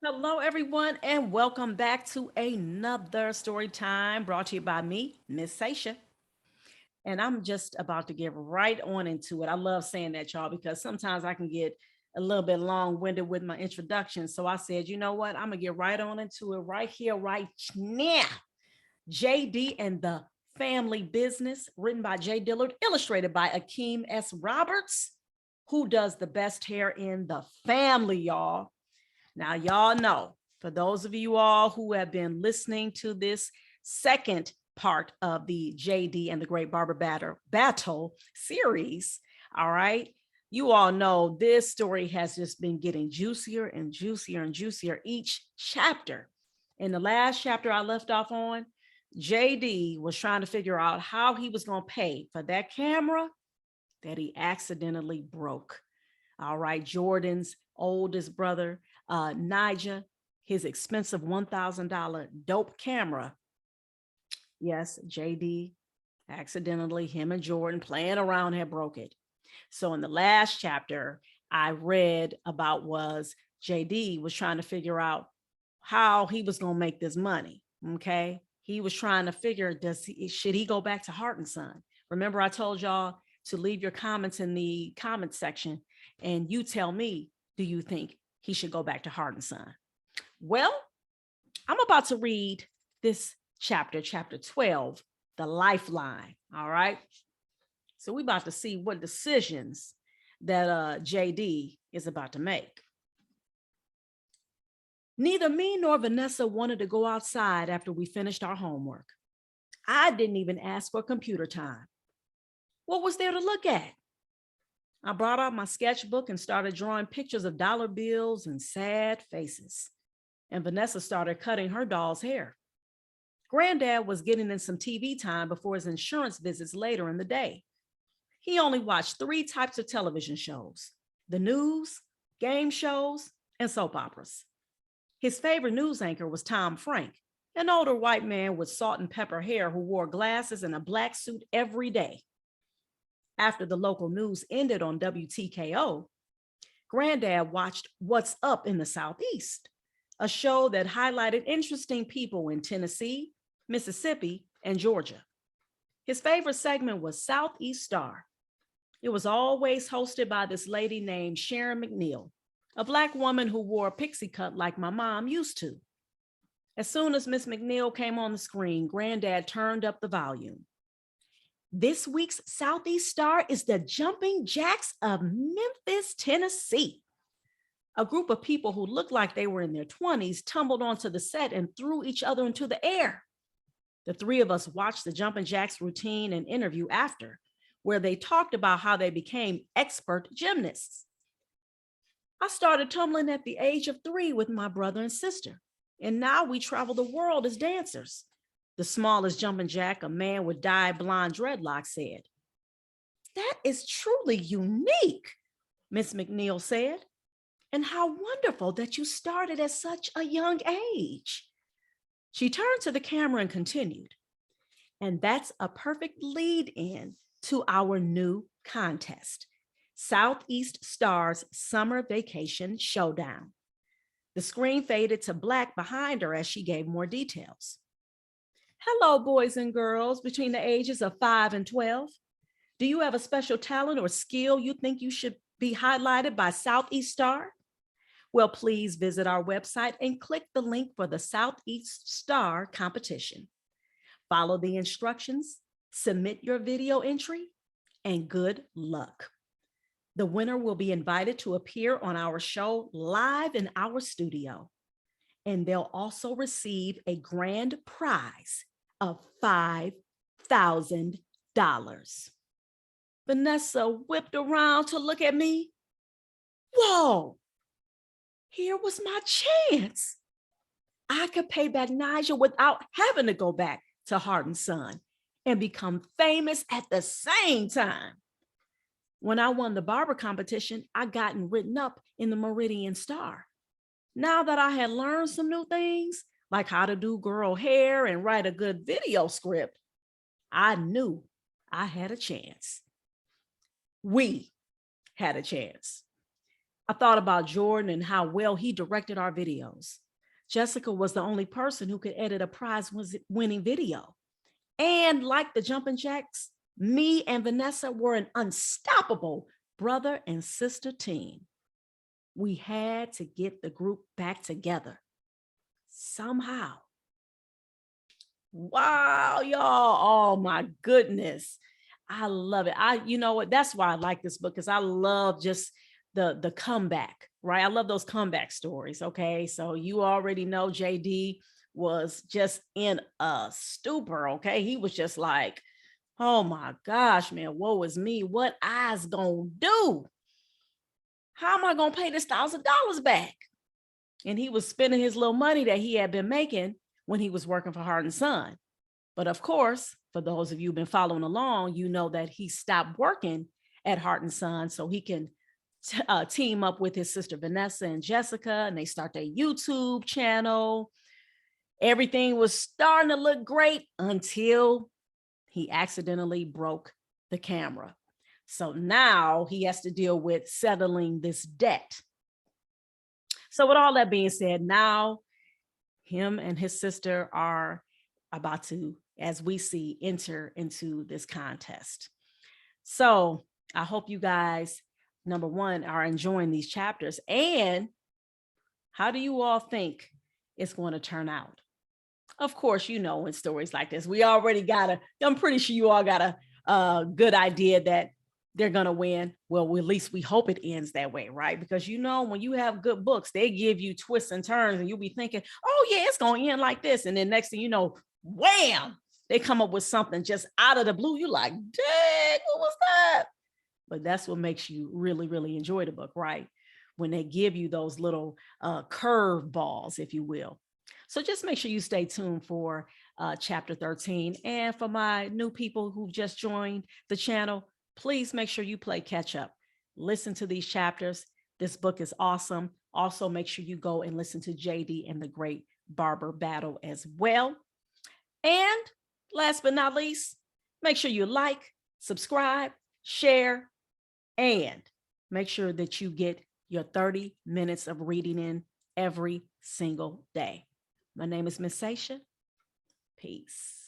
Hello, everyone, and welcome back to another story time brought to you by me, Miss Sasha. And I'm just about to get right on into it. I love saying that, y'all, because sometimes I can get a little bit long winded with my introduction. So I said, you know what? I'm going to get right on into it right here, right now. JD and the Family Business, written by J. Dillard, illustrated by Akeem S. Roberts, who does the best hair in the family, y'all. Now, y'all know, for those of you all who have been listening to this second part of the JD and the Great Barber Battle series, all right, you all know this story has just been getting juicier and juicier and juicier each chapter. In the last chapter I left off on, JD was trying to figure out how he was going to pay for that camera that he accidentally broke. All right, Jordan's oldest brother, Naija, his expensive $1,000 dope camera. Yes, JD accidentally, him and Jordan playing around had broke it. So in the last chapter I read about was JD was trying to figure out how he was going to make this money. Okay. He was trying to figure, should he go back to Hart and Son? Remember, I told y'all to leave your comments in the comment section and you tell me, do you think he should go back to Hart and Son? Well, I'm about to read this chapter 12, the lifeline. All right. So we're about to see what decisions that JD is about to make. Neither me nor Vanessa wanted to go outside after we finished our homework. I didn't even ask for computer time. What was there to look at? I brought out my sketchbook and started drawing pictures of dollar bills and sad faces. And Vanessa started cutting her doll's hair. Granddad was getting in some TV time before his insurance visits later in the day. He only watched 3 types of television shows: the news, game shows, and soap operas. His favorite news anchor was Tom Frank, an older white man with salt and pepper hair who wore glasses and a black suit every day. After the local news ended on WTKO, Granddad watched What's Up in the Southeast, a show that highlighted interesting people in Tennessee, Mississippi, and Georgia. His favorite segment was Southeast Star. It was always hosted by this lady named Sharon McNeil, a Black woman who wore a pixie cut like my mom used to. As soon as Miss McNeil came on the screen, Granddad turned up the volume. This week's Southeast Star is the Jumping Jacks of Memphis, Tennessee. A group of people who looked like they were in their 20s tumbled onto the set and threw each other into the air. The 3 of us watched the Jumping Jacks routine and interview after, where they talked about how they became expert gymnasts. I started tumbling at the age of 3 with my brother and sister, and now we travel the world as dancers. The smallest jumping jack, a man with dyed blonde dreadlocks, said. That is truly unique, Miss McNeil said. And how wonderful that you started at such a young age. She turned to the camera and continued. And that's a perfect lead in to our new contest, Southeast Star's Summer Vacation Showdown. The screen faded to black behind her as she gave more details. Hello, boys and girls between the ages of 5 and 12. Do you have a special talent or skill you think you should be highlighted by Southeast Star? Well, please visit our website and click the link for the Southeast Star competition. Follow the instructions, submit your video entry, and good luck. The winner will be invited to appear on our show live in our studio, and they'll also receive a grand prize of $5,000. Vanessa whipped around to look at me. Whoa, here was my chance. I could pay back Naija without having to go back to Hart and Son and become famous at the same time. When I won the barber competition, I gotten written up in the Meridian Star. Now that I had learned some new things, like how to do girl hair and write a good video script, I knew I had a chance. We had a chance. I thought about Jordan and how well he directed our videos. Jessica was the only person who could edit a prize winning video. And like the jumping jacks, me and Vanessa were an unstoppable brother and sister team. We had to get the group back together somehow. Wow, y'all. Oh my goodness. I love it. You know what? That's why I like this book, because I love just the comeback, right? I love those comeback stories. Okay. So you already know JD was just in a stupor. Okay. He was just like, oh my gosh, man, woe is me. What I's gonna do? How am I gonna pay this $1,000 back? And he was spending his little money that he had been making when he was working for Hart and Son. But of course, for those of you who've been following along, you know that he stopped working at Hart and Son so he can team up with his sister Vanessa and Jessica, and they start their YouTube channel. Everything was starting to look great until he accidentally broke the camera. So now he has to deal with settling this debt. So with all that being said, now him and his sister are about to, as we see, enter into this contest. So I hope you guys, number one, are enjoying these chapters. And how do you all think it's going to turn out? Of course, you know, in stories like this, we already I'm pretty sure you all got a good idea that they're going to win. Well, at least we hope it ends that way, right? Because, you know, when you have good books, they give you twists and turns and you'll be thinking, oh yeah, it's going to end like this. And then next thing you know, wham, they come up with something just out of the blue. You're like, dang, what was that? But that's what makes you really, really enjoy the book, right? When they give you those little curve balls, if you will. So just make sure you stay tuned for chapter 13. And for my new people who just joined the channel, please make sure you play catch up. Listen to these chapters. This book is awesome. Also, make sure you go and listen to JD and the Great Barber Battle as well. And last but not least, make sure you like, subscribe, share, and make sure that you get your 30 minutes of reading in every single day. My name is Miss Seisha. Peace.